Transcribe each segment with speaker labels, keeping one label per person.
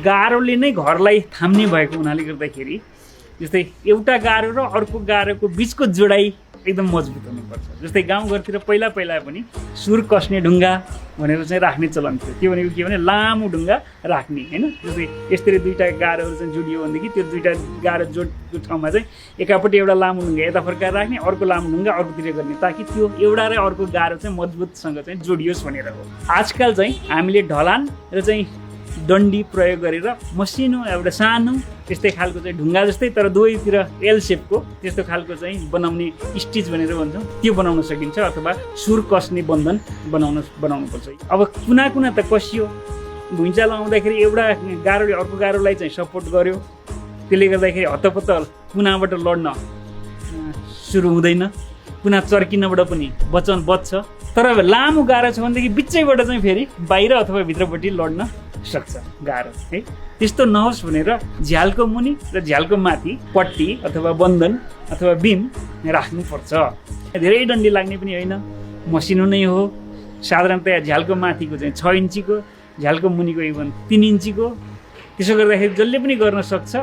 Speaker 1: गारोले नै घरलाई थाम्ने भएको हुनाले गर्दाखेरि जस्तै एउटा गारो र अर्को गारोको बिचको जोडाइ एकदम मजबुत हुनुपर्छ। जस्तै गाउँघरतिर पहिला पनि सुर कस्ने ढुङ्गा भनेर चाहिँ राख्ने चलन थियो। त्यो भनेको के भने लामो ढुङ्गा राख्ने होइन। जस्तै यसरी दुईवटा गारोहरू चाहिँ जोडियो भनेदेखि त्यो दुईवटा गारो जोडको ठाउँमा चाहिँ एकापट्टि एउटा लामो ढुङ्गा यता फर्काएर राख्ने, अर्को लामो ढुङ्गा अर्कोतिर गर्ने, ताकि त्यो एउटा र अर्को गारो चाहिँ मजबुतसँग चाहिँ जोडियोस् भनेर हो। आजकल चाहिँ हामीले ढलान र चाहिँ डन्डी प्रयोग गरेर मसिनो एउटा सानो त्यस्तै खालको चाहिँ ढुङ्गा जस्तै तर दुवैतिर एल सेपको त्यस्तो खालको चाहिँ बनाउने स्टिच भनेर भन्छौँ, त्यो बनाउन सकिन्छ। अथवा सुर कसने बन्धन बनाउनुपर्छ। अब कुना त कसियो, भुइँचालो आउँदाखेरि एउटा गारोले अर्को गारोलाई चाहिँ सपोर्ट गर्यो, त्यसले गर्दाखेरि हतपत्त कुनाबाट लड्न सुरु हुँदैन, कुना चर्किनबाट पनि बच्छ। तर लामो गारो छ भनेदेखि बिचैबाट चाहिँ फेरि बाहिर अथवा भित्रपट्टि लड्न सक्छ गारो है। त्यस्तो नहोस् भनेर झ्यालको मुनि र झ्यालको माथि पट्टी अथवा बन्धन अथवा बिम राख्नुपर्छ। धेरै डन्डी लाग्ने पनि होइन, मसिनो नै हो। साधारणतया झ्यालको माथिको चाहिँ 6 इन्चीको, झ्यालको मुनिको इभन 3 इन्चीको। त्यसो गर्दाखेरि जसले पनि गर्न सक्छ।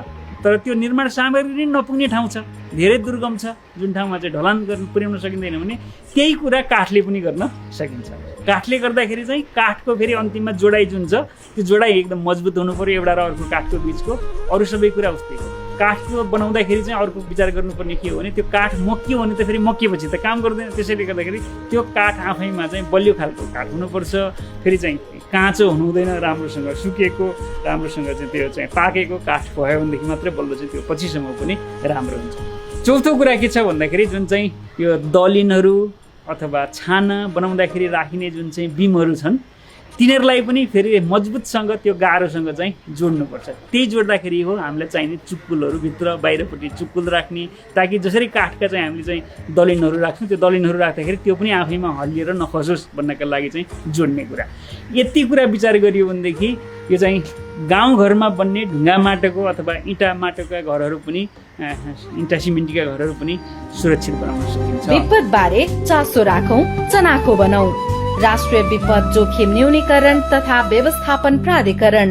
Speaker 1: तर त्यो निर्माण सामग्री नपुग्ने ठाउँ छ, धेरै दुर्गम छ, जुन ठाउँमा चाहिँ ढलान पुर्याउन सकिँदैन भने त्यही कुरा काठले पनि गर्न सकिन्छ। काठले गर्दाखेरि चाहिँ काठको फेरि अन्तिममा जोडाइ जुन छ त्यो जोडाइ एकदम मजबुत हुनु पर्यो एउटा र अर्को काठको बिचको। अरू सबै कुरा उस्तै हो। काठको बनाउँदाखेरि चाहिँ अर्को विचार गर्नुपर्ने के हो भने त्यो काठ मक्कियो भने त फेरि मक्किएपछि त काम गर्दैन। त्यसैले गर्दाखेरि त्यो काठ आफैमा चाहिँ बलियो खालको काठ हुनुपर्छ। फेरि चाहिँ काँचो हुनु हुँदैन, राम्रोसँग सुकेको, राम्रोसँग चाहिँ त्यो चाहिँ पाकेको काठ भयो भनेदेखि मात्रै बल्ल चाहिँ त्यो पछिसम्म पनि राम्रो हुन्छ। चौथो कुरा के छ भन्दाखेरि जुन चाहिँ यो दलिनहरू अथवा छाना बनाउँदाखेरि राखिने जुन चाहिँ बिमहरू छन् तिनीहरूलाई पनि फेरि मजबुतसँग त्यो गारोसँग चाहिँ जोड्नुपर्छ। त्यही जोड्दाखेरि हो हामीलाई चाहिने चुक्कुलहरू भित्र बाहिरपट्टि चुक्कुल राख्ने, ताकि जसरी काठका चाहिँ हामीले चाहिँ दलिनहरू राख्छौँ त्यो दलिनहरू राख्दाखेरि त्यो पनि आफैमा हल्लिएर नखसोस् भन्नका लागि चाहिँ जोड्ने कुरा। यति कुरा विचार गरियो भनेदेखि यो चाहिँ गाउँघरमा बन्ने ढुङ्गा माटोको अथवा इँटा माटोका घरहरू पनि इँटा सिमेन्टका घरहरू पनि सुरक्षित बनाउन सकिन्छ।
Speaker 2: विपद बारे चासो राखौं, चनाखो बनाऊ। राष्ट्रिय विपद जोखिम न्यूनीकरण तथा व्यवस्थापन प्राधिकरण।